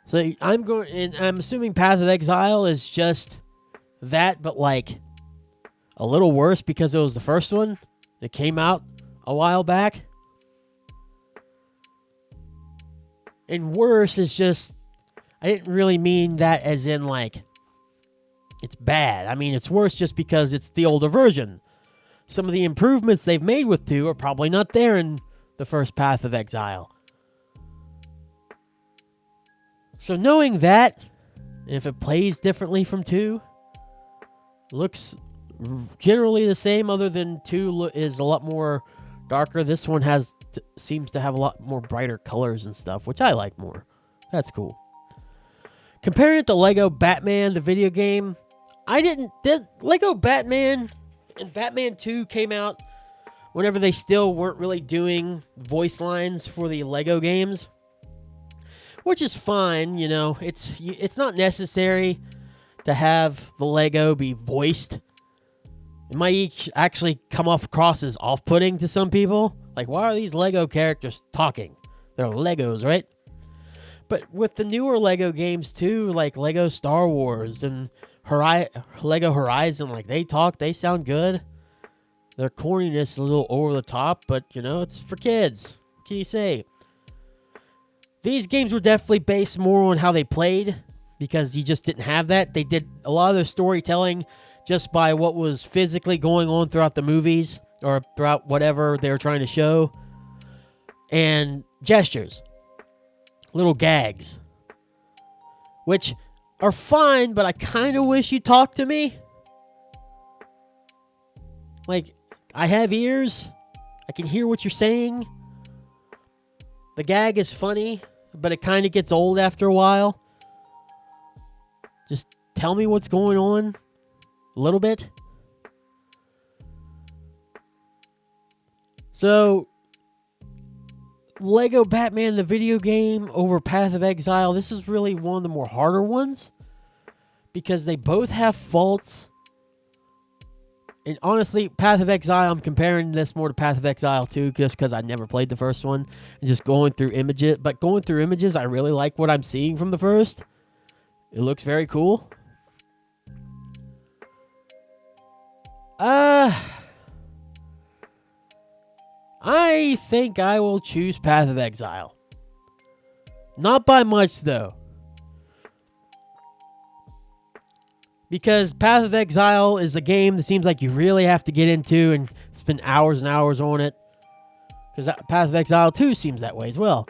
So I'm assuming Path of Exile is just that, but like a little worse because it was the first one that came out a while back. And worse is just, I didn't really mean that as in like it's bad. I mean, it's worse just because it's the older version. Some of the improvements they've made with 2 are probably not there in the first Path of Exile. So knowing that, and if it plays differently from 2, looks generally the same, other than 2 is a lot more darker. This one seems to have a lot more brighter colors and stuff, which I like more. That's cool. Comparing it to Lego Batman, the video game, Lego Batman and Batman 2 came out whenever they still weren't really doing voice lines for the Lego games, which is fine. You know, it's not necessary to have the Lego be voiced. It might actually come off across as off-putting to some people. Like, why are these Lego characters talking? They're Legos, right? But with the newer Lego games too, like Lego Star Wars and Lego Horizon, like they talk, they sound good. Their corniness is a little over the top, but you know, it's for kids. What can you say? These games were definitely based more on how they played, because you just didn't have that. They did a lot of their storytelling just by what was physically going on throughout the movies or throughout whatever they were trying to show, and gestures, little gags, which are fine, but I kind of wish you talked to me. Like, I have ears. I can hear what you're saying. The gag is funny, but it kind of gets old after a while. Just tell me what's going on a little bit. So, Lego Batman, the video game, over Path of Exile, this is really one of the more harder ones, because they both have faults. And honestly, Path of Exile, I'm comparing this more to Path of Exile 2 just because I never played the first one. And just going through images. But going through images, I really like what I'm seeing from the first. It looks very cool. I think I will choose Path of Exile. Not by much, though. Because Path of Exile is a game that seems like you really have to get into and spend hours and hours on it. Because Path of Exile 2 seems that way as well.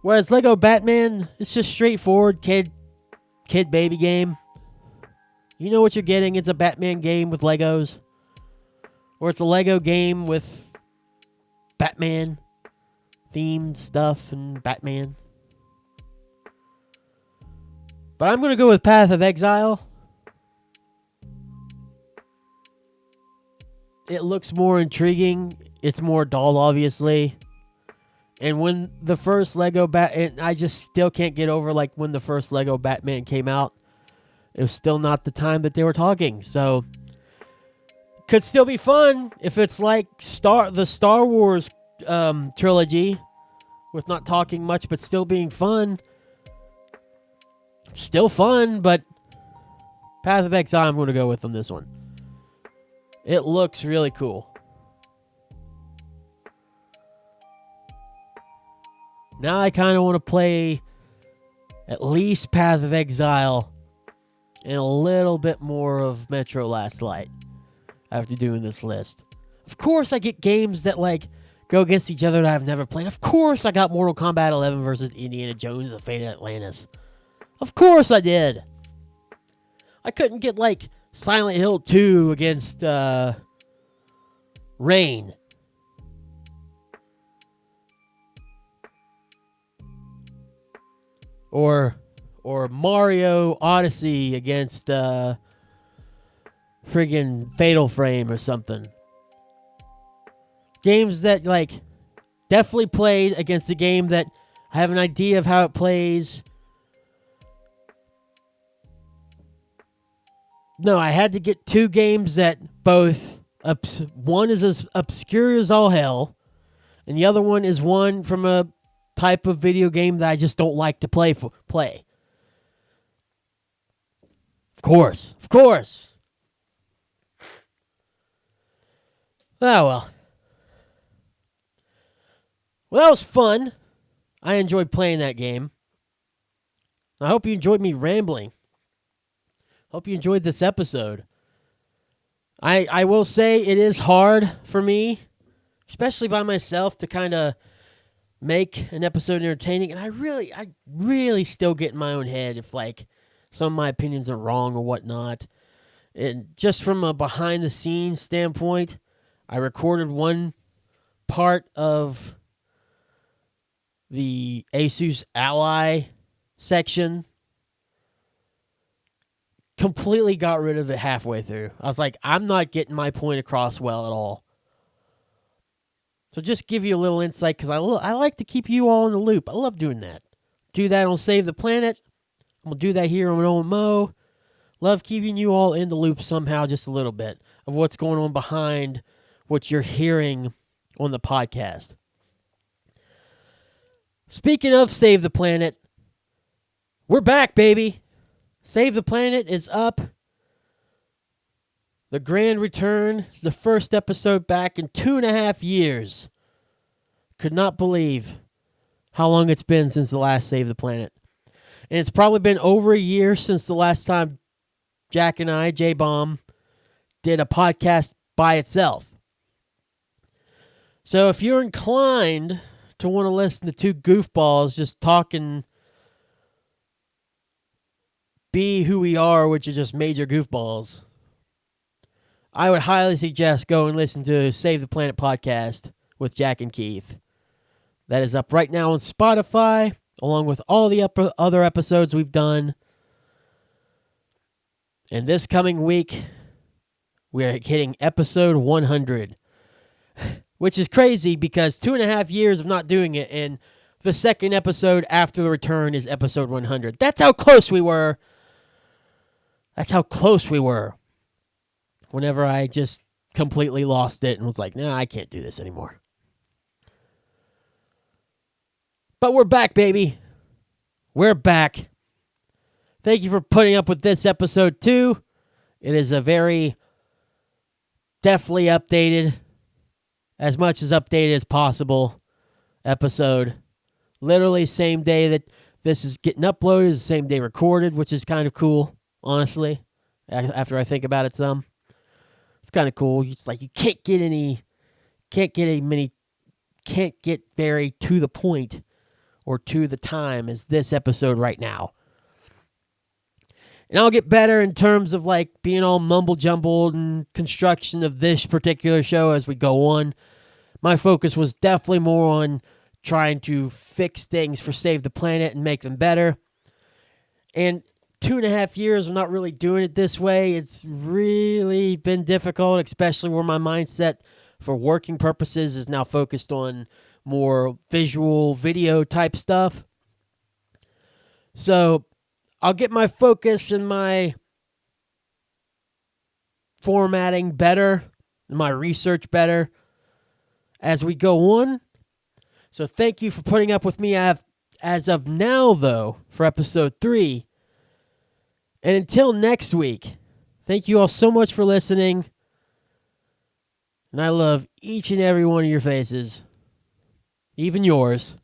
Whereas Lego Batman, it's just straightforward kid baby game. You know what you're getting. It's a Batman game with Legos. Or it's a Lego game with Batman themed stuff and Batman. But I'm going to go with Path of Exile. It looks more intriguing. It's more dull, obviously. And when the first Lego I just still can't get over, like, when the first Lego Batman came out. It was still not the time that they were talking. So, could still be fun if it's like the Star Wars trilogy. With not talking much, but still being fun. Still fun, but Path of Exile I'm going to go with on this one. It looks really cool. Now I kind of want to play at least Path of Exile and a little bit more of Metro Last Light after doing this list. Of course I get games that like go against each other that I've never played. Of course I got Mortal Kombat 11 versus Indiana Jones and the Fate of Atlantis. Of course I did. I couldn't get like Silent Hill 2 against Rain. Or Mario Odyssey against friggin' Fatal Frame or something. Games that like definitely played against a game that I have an idea of how it plays. No, I had to get two games that both, one is as obscure as all hell, and the other one is one from a type of video game that I just don't like to play. Of course. Oh, well. Well, that was fun. I enjoyed playing that game. I hope you enjoyed me rambling. Hope you enjoyed this episode. I will say it is hard for me, especially by myself, to kind of make an episode entertaining. And I really still get in my own head if like some of my opinions are wrong or whatnot. And just from a behind the scenes standpoint, I recorded one part of the Asus Ally section. Completely got rid of it halfway through. I was like, I'm not getting my point across well at all. So just give you a little insight, because I like to keep you all in the loop. I love doing that. Do that on Save the Planet. I'm going to do that here on OMO. Love keeping you all in the loop somehow, just a little bit, of what's going on behind what you're hearing on the podcast. Speaking of Save the Planet, we're back, baby. Save the Planet is up. The grand return is the first episode back in 2.5 years. Could not believe how long it's been since the last Save the Planet. And it's probably been over a year since the last time Jack and I, J-Bomb, did a podcast by itself. So if you're inclined to want to listen to two goofballs just talking, be who we are, which are just major goofballs, I would highly suggest go and listen to Save the Planet podcast with Jack and Keith. That is up right now on Spotify, along with all the other episodes we've done. And this coming week, we're hitting episode 100, which is crazy because 2.5 years of not doing it, and the second episode after the return is episode 100. That's how close we were. That's how close we were. Whenever I just completely lost it and was like, nah, I can't do this anymore. But we're back, baby. We're back. Thank you for putting up with this episode, too. It is a very definitely updated, as much as updated as possible episode. Literally same day that this is getting uploaded is the same day recorded, which is kind of cool, honestly, after I think about it some. It's kind of cool. It's like you can't get very to the point or to the time as this episode right now. And I'll get better in terms of like being all mumble jumbled and construction of this particular show as we go on. My focus was definitely more on trying to fix things for Save the Planet and make them better. And 2.5 years of not really doing it this way, it's really been difficult, especially where my mindset for working purposes is now focused on more visual video type stuff. So I'll get my focus and my formatting better, and my research better as we go on. So thank you for putting up with me as of now, though, for episode 3. And until next week, thank you all so much for listening. And I love each and every one of your faces. Even yours.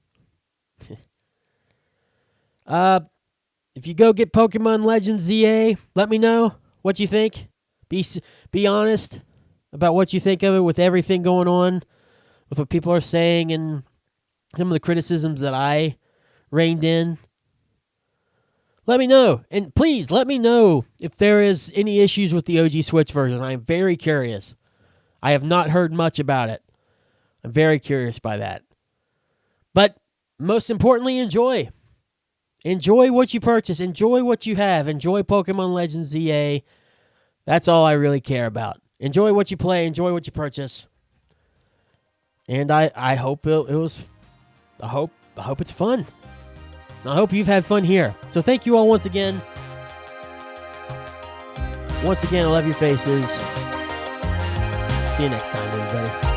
If you go get Pokemon Legends ZA, let me know what you think. Be honest about what you think of it with everything going on, with what people are saying and some of the criticisms that I reined in. Let me know. And please let me know if there is any issues with the OG Switch version. I am very curious. I have not heard much about it. I'm very curious by that. But most importantly, enjoy. Enjoy what you purchase. Enjoy what you have. Enjoy Pokemon Legends ZA. That's all I really care about. Enjoy what you play. Enjoy what you purchase. And I hope I hope it's fun. I hope you've had fun here. So thank you all once again. Once again, I love your faces. See you next time, everybody.